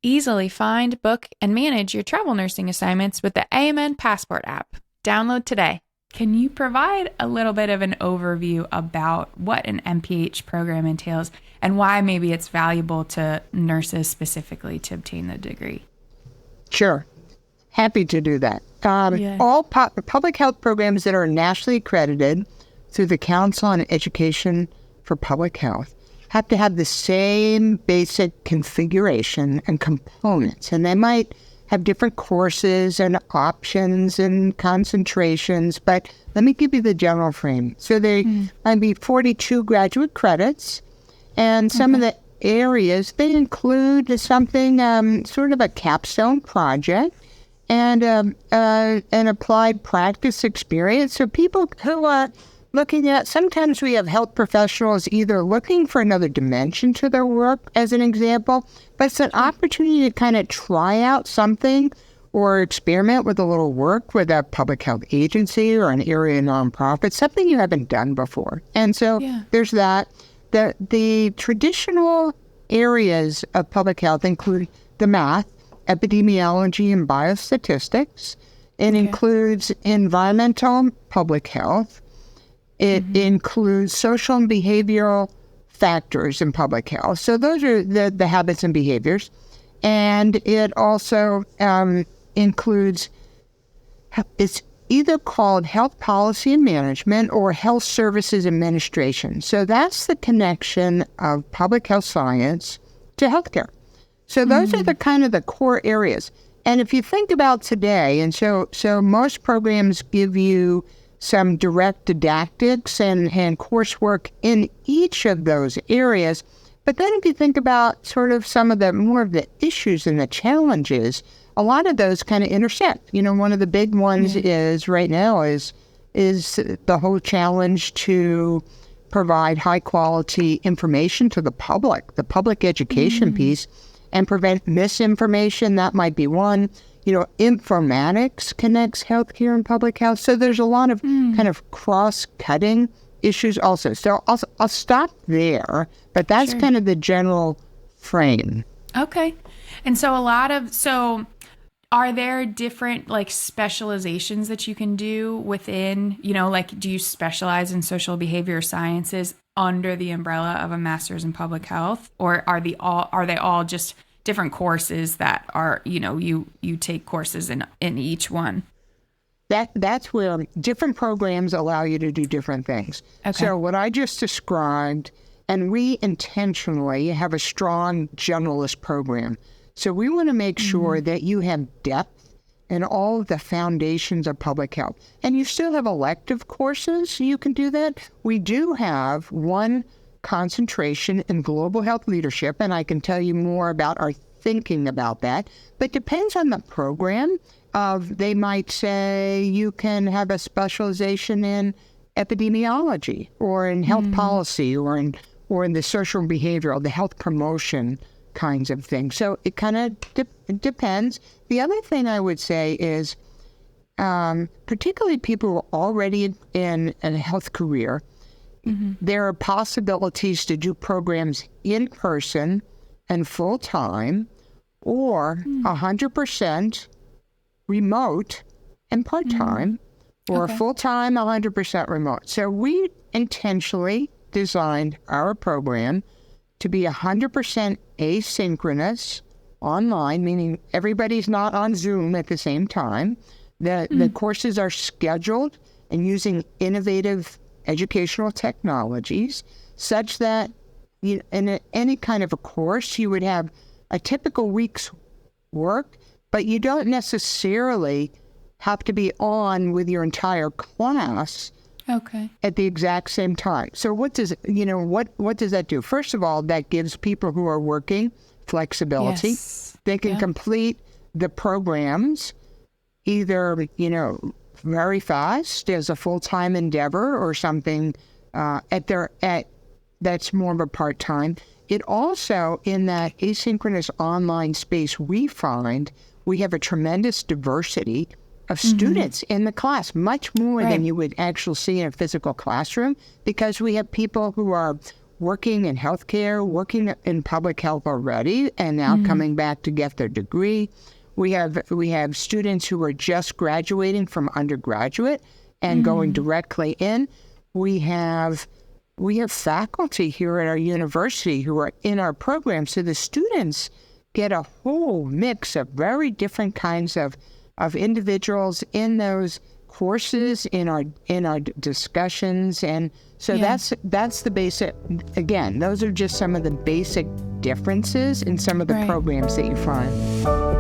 Easily find, book, and manage your travel nursing assignments with the AMN Passport app. Download today. Can you provide a little bit of an overview about what an MPH program entails and why maybe it's valuable to nurses specifically to obtain the degree? Sure. Happy to do that. Yeah. All public health programs that are nationally accredited through the Council on Education for Public Health have to have the same basic configuration and components. And they might have different courses and options and concentrations, but let me give you the general frame. So they might be 42 graduate credits, and some of the areas, they include something, sort of a capstone project, and an applied practice experience. So people who are looking at, sometimes we have health professionals either looking for another dimension to their work, as an example, but it's an opportunity to kind of try out something or experiment with a little work with a public health agency or an area nonprofit, something you haven't done before. And so there's that. The traditional areas of public health include the math, epidemiology, and biostatistics. It includes environmental public health. It includes social and behavioral factors in public health. So those are the habits and behaviors. And it also includes, it's either called health policy and management or health services administration. So that's the connection of public health science to healthcare. So those are the kind of the core areas. And if you think about today, and so most programs give you some direct didactics and coursework in each of those areas. But then if you think about sort of some of the more of the issues and the challenges, a lot of those kind of intersect. You know, one of the big ones is right now is the whole challenge to provide high quality information to the public education piece, and prevent misinformation. That might be one. You know, informatics connects healthcare and public health. So there's a lot of kind of cross-cutting issues also. So I'll stop there, but that's kind of the general frame. Okay. And so are there different like specializations that you can do within, you know, like do you specialize in social behavior sciences under the umbrella of a master's in public health, or are they all just different courses that are, you know, you take courses in each one? That's where different programs allow you to do different things. Okay. So what I just described, and we intentionally have a strong generalist program. So we want to make sure that you have depth in all of the foundations of public health. And you still have elective courses, so you can do that. We do have one concentration in global health leadership, and I can tell you more about our thinking about that. But depends on the program. They might say you can have a specialization in epidemiology or in health policy or in the social and behavioral, the health promotion kinds of things. So it kind of depends. The other thing I would say is, particularly people who are already in a health career, there are possibilities to do programs in person and full time, or 100% remote and part time, or full time 100% remote. So we intentionally designed our program to be 100% asynchronous online, meaning everybody's not on Zoom at the same time. The courses are scheduled and using innovative educational technologies such that in any kind of a course, you would have a typical week's work, but you don't necessarily have to be on with your entire class at the exact same time. So what does that do? First of all, that gives people who are working flexibility. Yes. They can complete the programs either, very fast as a full-time endeavor or something that's more of a part-time. It also, in that asynchronous online space, we find we have a tremendous diversity of students in the class, much more than you would actually see in a physical classroom, because we have people who are working in healthcare, working in public health already, and now coming back to get their degree. We have students who are just graduating from undergraduate and going directly in. We have faculty here at our university who are in our program, so the students get a whole mix of very different kinds of individuals in those courses, in our discussions, and so that's the basic. Again, those are just some of the basic differences in some of the programs that you find.